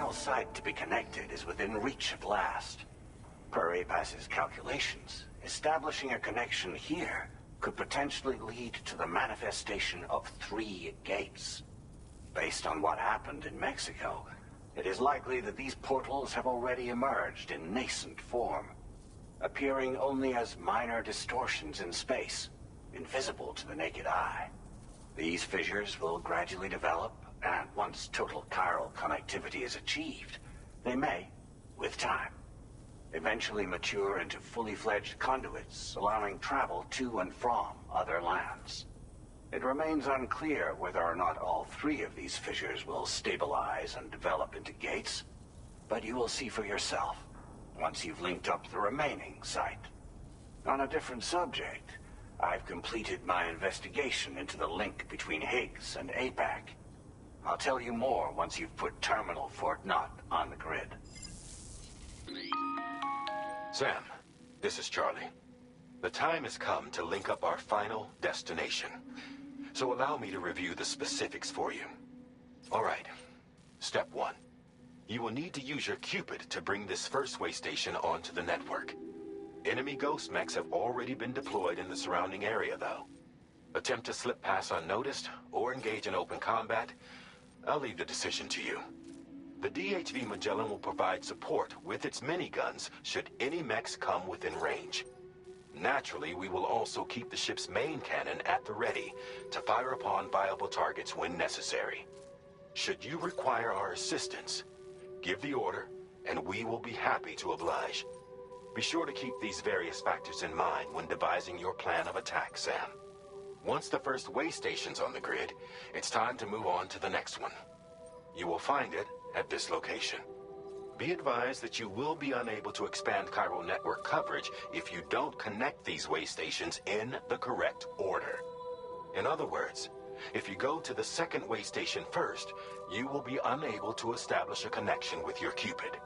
final site to be connected is within reach at last. Per APAS's calculations, establishing a connection here could potentially lead to the manifestation of 3 gates. Based on what happened in Mexico, it is likely that these portals have already emerged in nascent form, appearing only as minor distortions in space, invisible to the naked eye. These fissures will gradually develop, and once total chiral connectivity is achieved, they may, with time, eventually mature into fully fledged conduits, allowing travel to and from other lands. It remains unclear whether or not all 3 of these fissures will stabilize and develop into gates, but you will see for yourself once you've linked up the remaining site. On a different subject, I've completed my investigation into the link between Higgs and APAC. I'll tell you more once you've put Terminal Fort Knott on the grid. Sam, this is Charlie. The time has come to link up our final destination. So allow me to review the specifics for you. All right. Step 1. You will need to use your Cupid to bring this first way station onto the network. Enemy ghost mechs have already been deployed in the surrounding area, though. Attempt to slip past unnoticed or engage in open combat, I'll leave the decision to you. The DHV Magellan will provide support with its miniguns should any mechs come within range. Naturally, we will also keep the ship's main cannon at the ready to fire upon viable targets when necessary. Should you require our assistance, give the order, and we will be happy to oblige. Be sure to keep these various factors in mind when devising your plan of attack, Sam. Once the first way station's on the grid, it's time to move on to the next one. You will find it at this location. Be advised that you will be unable to expand chiral network coverage if you don't connect these way stations in the correct order. In other words, if you go to the second way station first, you will be unable to establish a connection with your Cupid.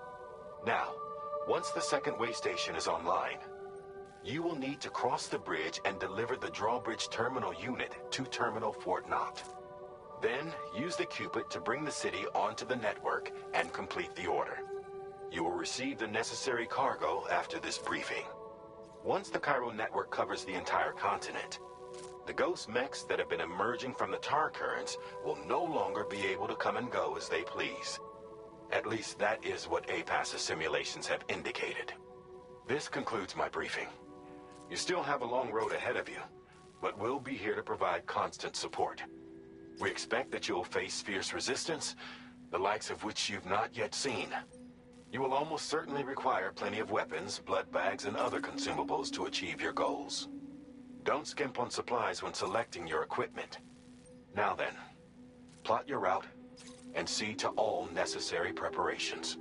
Now, once the second way station is online, you will need to cross the bridge and deliver the drawbridge terminal unit to Terminal Fort Knott. Then, use the Cupid to bring the city onto the network and complete the order. You will receive the necessary cargo after this briefing. Once the chiral network covers the entire continent, the ghost mechs that have been emerging from the tar currents will no longer be able to come and go as they please. At least that is what APAS's simulations have indicated. This concludes my briefing. You still have a long road ahead of you, but we'll be here to provide constant support. We expect that you'll face fierce resistance, the likes of which you've not yet seen. You will almost certainly require plenty of weapons, blood bags, and other consumables to achieve your goals. Don't skimp on supplies when selecting your equipment. Now then, plot your route and see to all necessary preparations.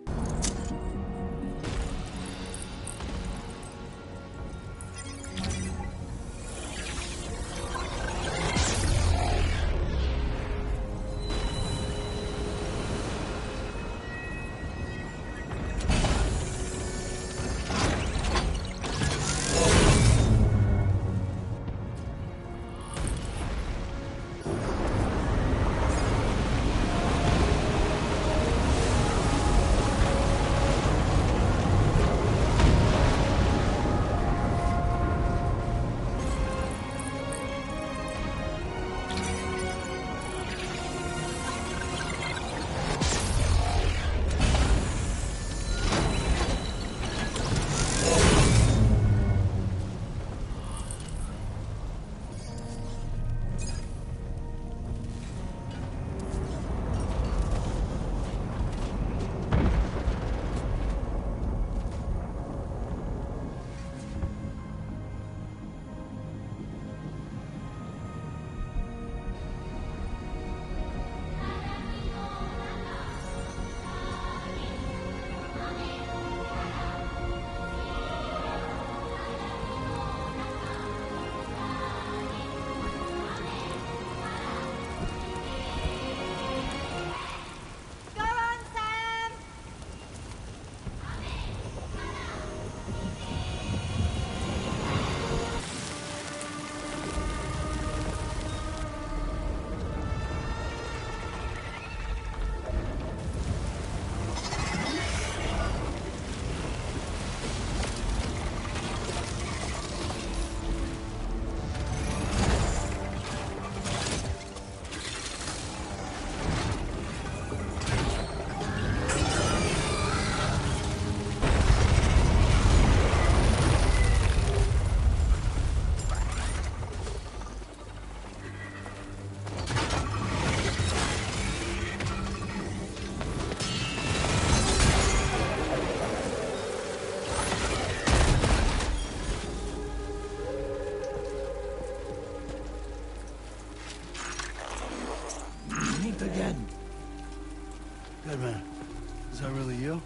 really you?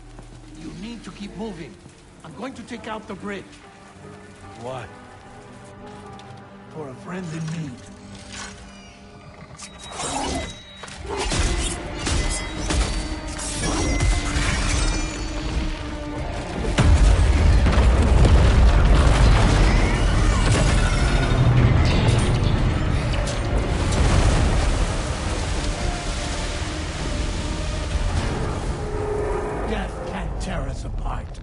You need to keep moving. I'm going to take out the bridge. Why? For a friend in need. Death can't tear us apart.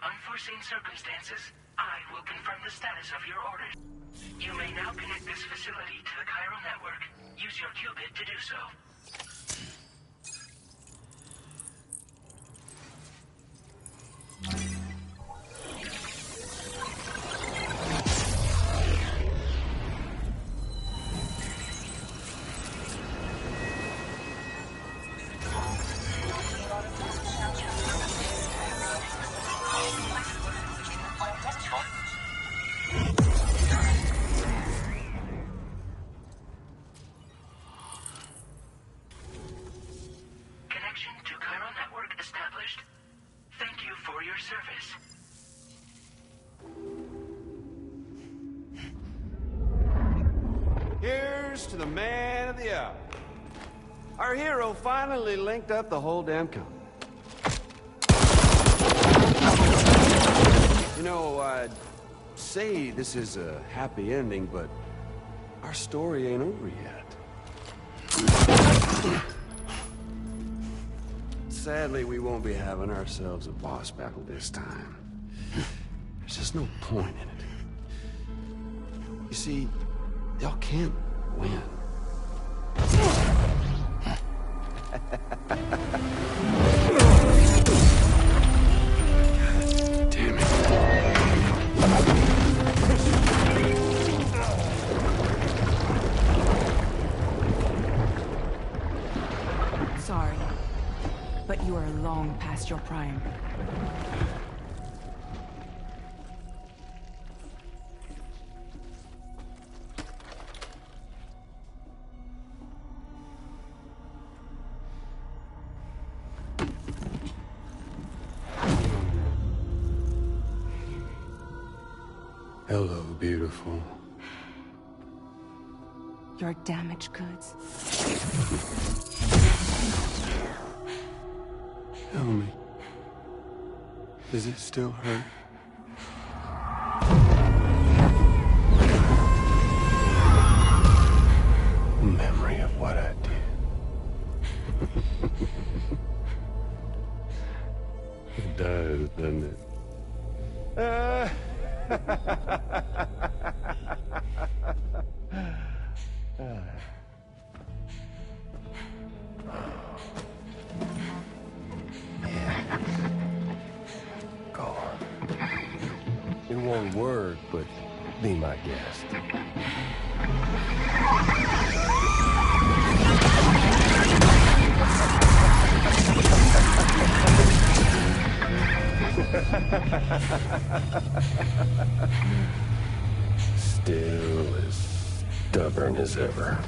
unforeseen circumstances, I will confirm the status of your order. You may now connect this facility to the chiral network. Use your qubit to do so. Connection to chiral network established. Thank you for your service. Here's to the man of the hour. Our hero finally linked up the whole damn company. You know, I'd say this is a happy ending, but our story ain't over yet. Sadly, we won't be having ourselves a boss battle this time. There's just no point in it. You see, y'all can't win. Damn it. Sorry, but you are long past your prime. Hello, beautiful. Your damaged goods. Tell me, does it still hurt? Memory of what I did. It does, doesn't it? Go on. In one word, but be my guest. Still as stubborn as ever.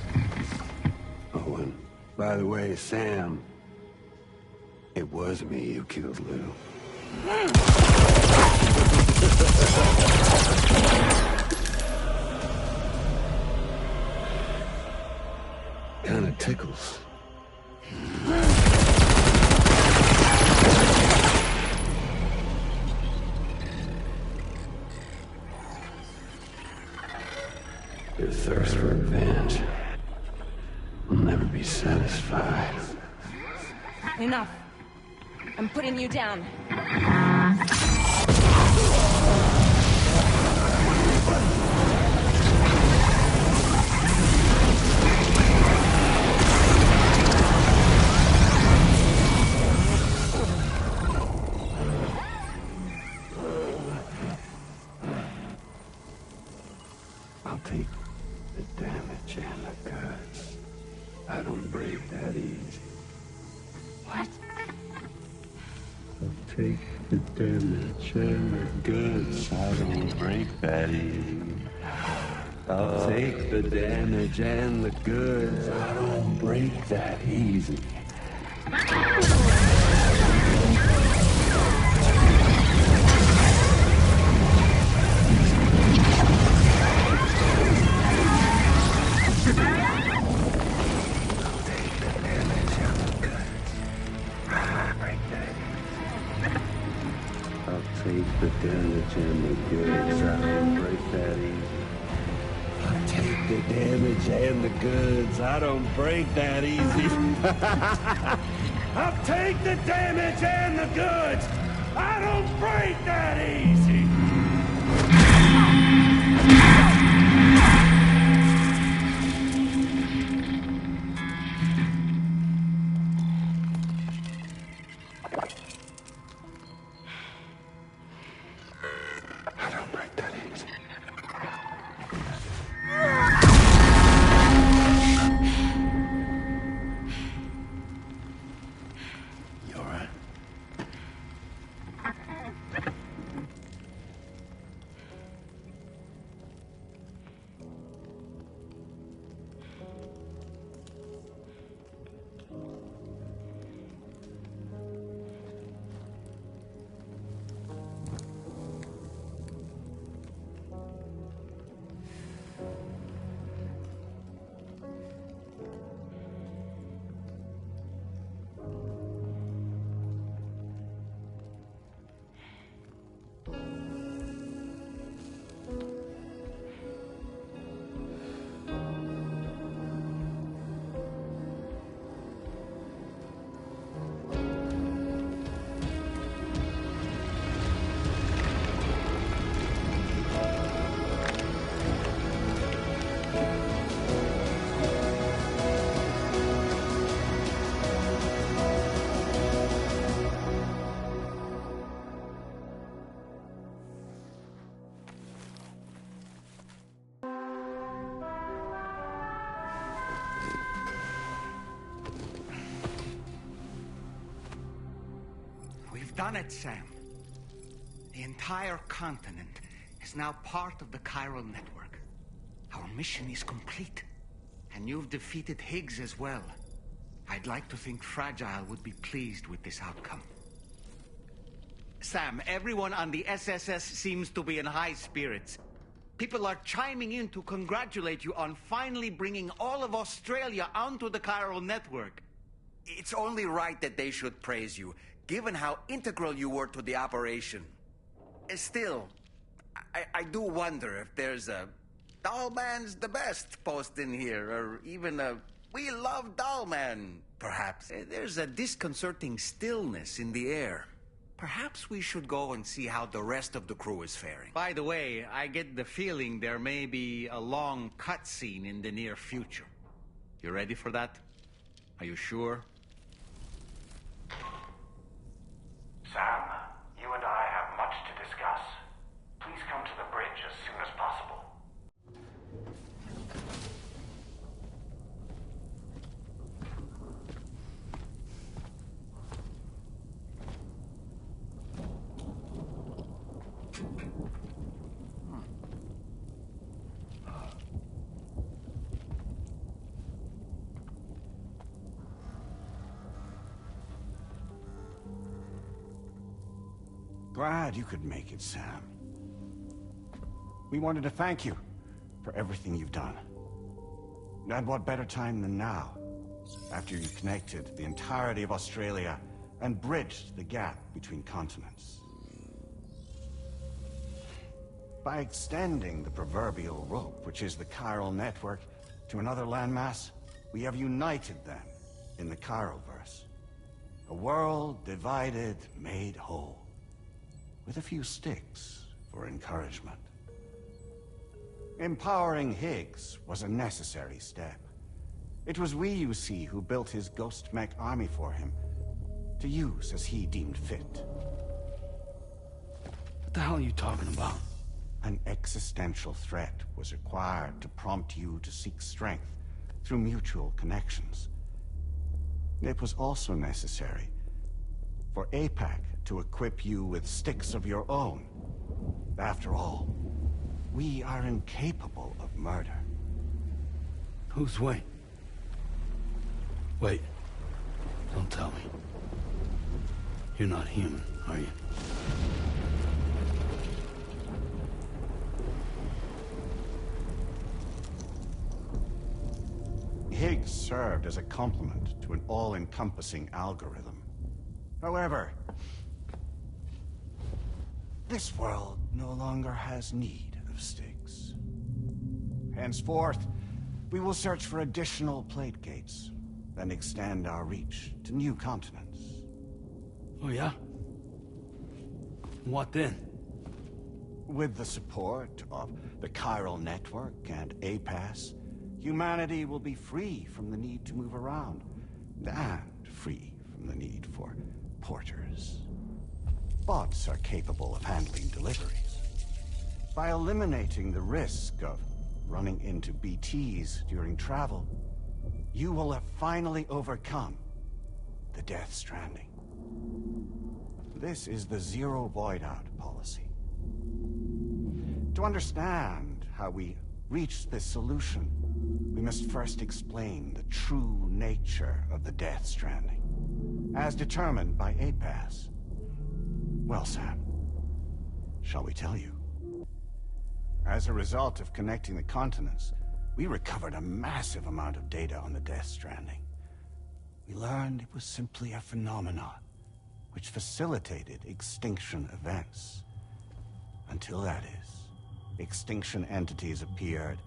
By the way, Sam, it was me who killed Lou. Kinda tickles. Your thirst for revenge will never be satisfied. Enough. I'm putting you down. I'll take the damage and the goods. I don't break that easy. What? I'll take the damage and the goods. I don't break that easy. I'll take the damage and the goods. I don't break that easy. Take the damage and the goods. I don't break that easy. I'll take the damage and the goods. I don't break that easy. I'll take the damage and the goods. I don't break that easy. I don't break that easy. You all right? We've done it, Sam. The entire continent is now part of the chiral network. Our mission is complete. And you've defeated Higgs as well. I'd like to think Fragile would be pleased with this outcome. Sam, everyone on the SSS seems to be in high spirits. People are chiming in to congratulate you on finally bringing all of Australia onto the chiral network. It's only right that they should praise you, given how integral you were to the operation. Still, I do wonder if there's a Dollman's the best post in here, or even a We Love Dollman, perhaps. There's a disconcerting stillness in the air. Perhaps we should go and see how the rest of the crew is faring. By the way, I get the feeling there may be a long cutscene in the near future. You ready for that? Are you sure? Sam, you and I have much to discuss. Please come to the bridge as soon as possible. glad you could make it, Sam. We wanted to thank you for everything you've done. And what better time than now, after you connected the entirety of Australia and bridged the gap between continents. By extending the proverbial rope, which is the chiral network, to another landmass, we have united them in the Chiroverse. A world divided, made whole, with a few sticks for encouragement. Empowering Higgs was a necessary step. It was we, you see, who built his ghost mech army for him, to use as he deemed fit. What the hell are you talking about? An existential threat was required to prompt you to seek strength through mutual connections. It was also necessary for APAC to equip you with sticks of your own. After all, we are incapable of murder. Who's we? Wait. Don't tell me. You're not human, are you? Higgs served as a complement to an all-encompassing algorithm. However, this world no longer has need of sticks. Henceforth, we will search for additional plate gates and extend our reach to new continents. Oh, yeah? What then? With the support of the chiral network and APAS, humanity will be free from the need to move around, and free from the need for porters. Bots are capable of handling deliveries. By eliminating the risk of running into BTs during travel, you will have finally overcome the Death Stranding. This is the Zero Void Out policy. To understand how we reached this solution, we must first explain the true nature of the Death Stranding, as determined by APAS. Well, Sam, shall we tell you? As a result of connecting the continents, we recovered a massive amount of data on the Death Stranding. We learned it was simply a phenomenon which facilitated extinction events. Until that is, extinction entities appeared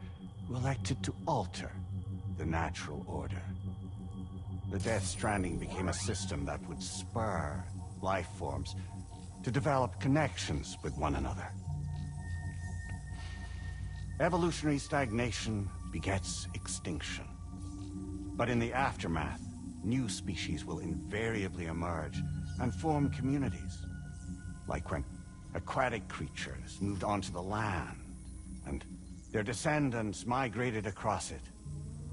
who elected to alter the natural order. The Death Stranding became a system that would spur life forms to develop connections with one another. Evolutionary stagnation begets extinction. But in the aftermath, new species will invariably emerge and form communities. Like when aquatic creatures moved onto the land, and their descendants migrated across it,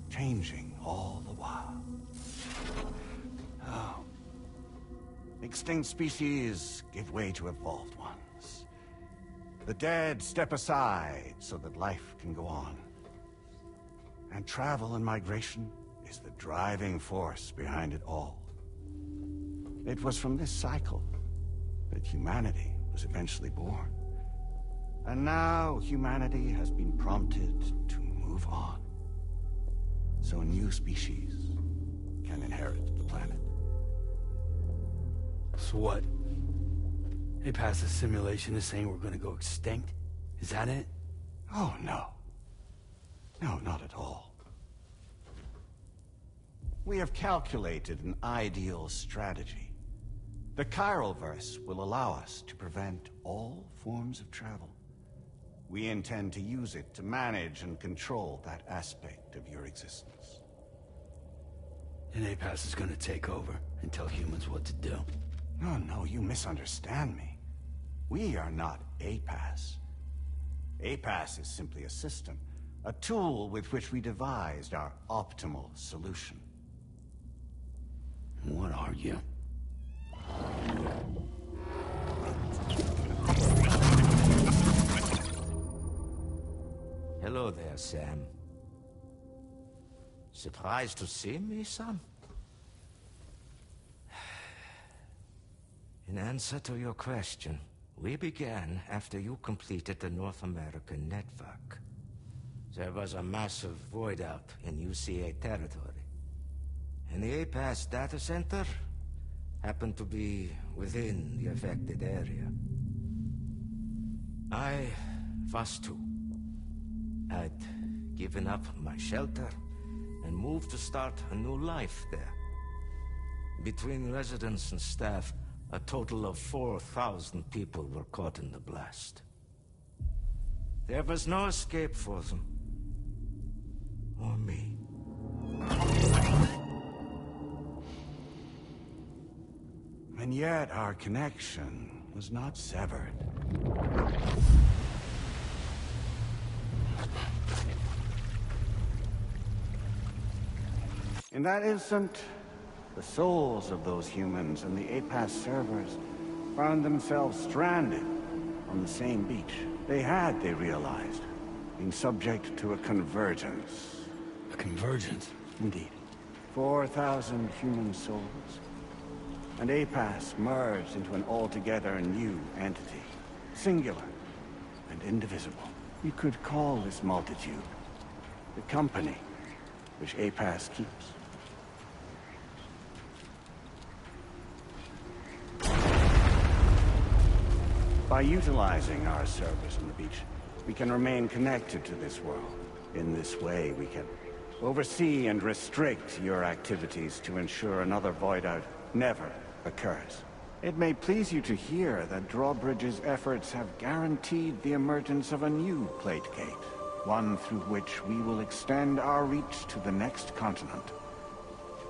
changing all the while. Oh. Extinct species give way to evolved ones. The dead step aside so that life can go on. And travel and migration is the driving force behind it all. It was from this cycle that humanity was eventually born. And now humanity has been prompted to move on. So new species can inherit the planet. So what? They passed a simulation is saying we're gonna go extinct? Is that it? Oh, no. No, not at all. We have calculated an ideal strategy. The Chiroverse will allow us to prevent all forms of travel. We intend to use it to manage and control that aspect of your existence. And APAS is gonna take over and tell humans what to do. No, you misunderstand me. We are not APAS. APAS is simply a system, a tool with which we devised our optimal solution. What are you? Hello there, Sam. Surprised to see me, son? In answer to your question, We began after you completed the North American network. There was a massive void out in UCA territory. And the APAS data center happened to be within the affected area. I was too. I'd given up my shelter and moved to start a new life there. Between residents and staff, a total of 4,000 people were caught in the blast. There was no escape for them. Or me. And yet our connection was not severed. In that instant, the souls of those humans and the APAS servers found themselves stranded on the same beach. They had, they realized, been subject to a convergence. A convergence? Indeed. 4,000 human souls. And APAS merged into an altogether new entity. Singular and indivisible. You could call this multitude the company which APAS keeps. By utilizing our servers on the beach, we can remain connected to this world. In this way, we can oversee and restrict your activities to ensure another void out never occurs. It may please you to hear that Drawbridge's efforts have guaranteed the emergence of a new plate gate, one through which we will extend our reach to the next continent.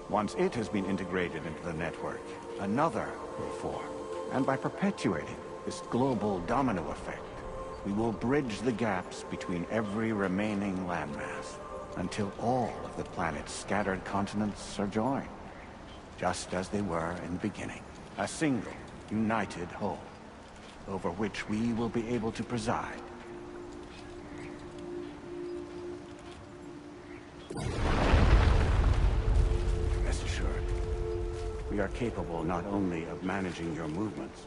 Once it has been integrated into the network, another will form. And by perpetuating this global domino effect, we will bridge the gaps between every remaining landmass until all of the planet's scattered continents are joined, just as they were in the beginning. A single, united whole, over which we will be able to preside. Rest assured, we are capable not only of managing your movements,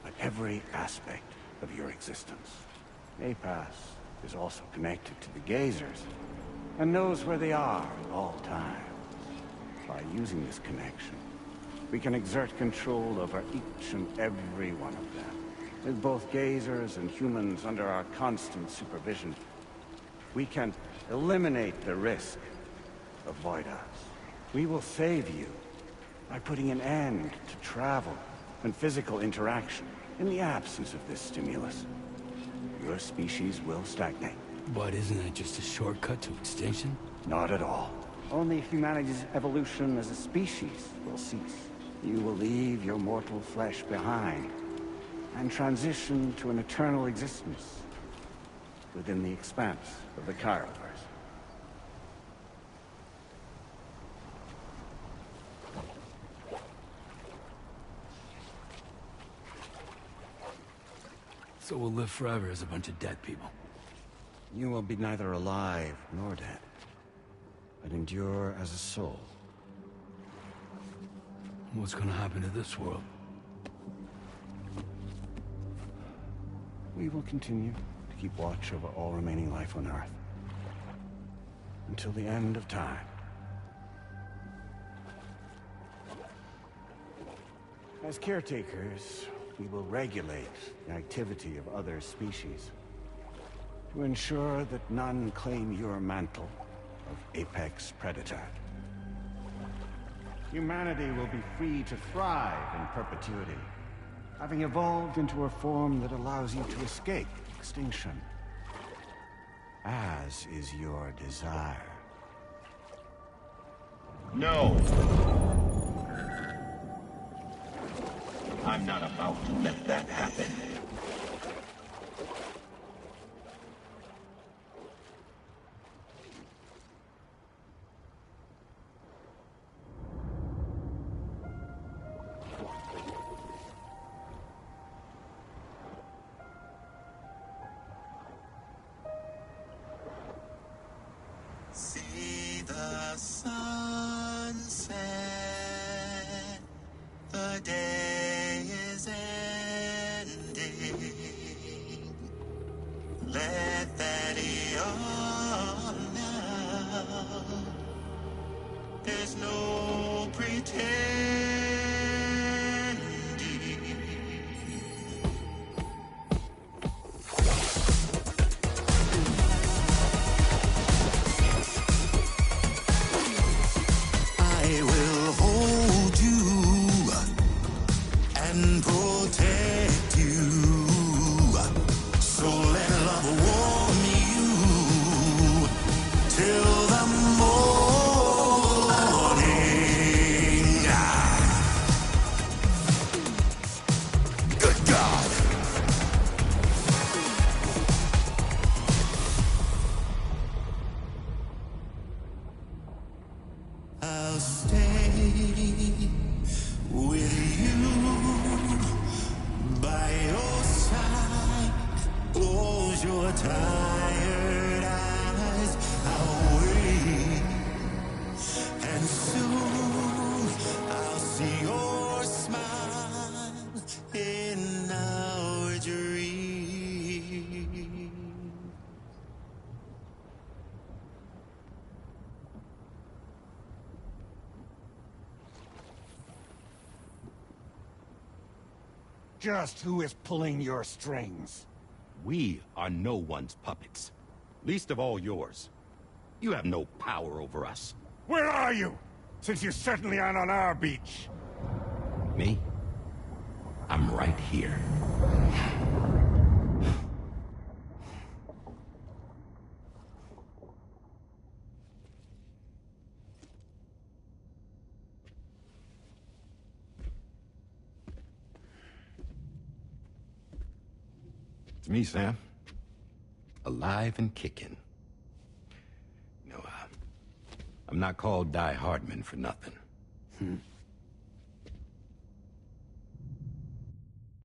but every aspect of your existence. APAS is also connected to the Gazers, and knows where they are at all times. By using this connection, we can exert control over each and every one of them. With both Gazers and humans under our constant supervision, we can eliminate the risk of void outs. We will save you by putting an end to travel and physical interaction. In the absence of this stimulus, your species will stagnate. But isn't that just a shortcut to extinction? Not at all. Only humanity's evolution as a species will cease. You will leave your mortal flesh behind and transition to an eternal existence within the expanse of the Chiroverse. So we'll live forever as a bunch of dead people. You will be neither alive nor dead, but endure as a soul. What's gonna happen to this world? We will continue to keep watch over all remaining life on Earth until the end of time. As caretakers, we will regulate the activity of other species to ensure that none claim your mantle of apex predator. Humanity will be free to thrive in perpetuity, having evolved into a form that allows you to escape extinction, as is your desire. No! I'm not about to let that happen. See the sunset, the day is ending. There's no pretending. I will hold you and protect you. So let love warm you till the morning. Good God. I'll stay with you by your side. Close your tired eyes. I'll wait, and soon I'll see your smile in our dream. Just who is pulling your strings? We are no one's puppets. Least of all yours. You have no power over us. Where are you? Since you certainly aren't on our beach. Me? I'm right here. It's me, Sam. Alive and kicking. You know, I'm not called Die Hardman for nothing.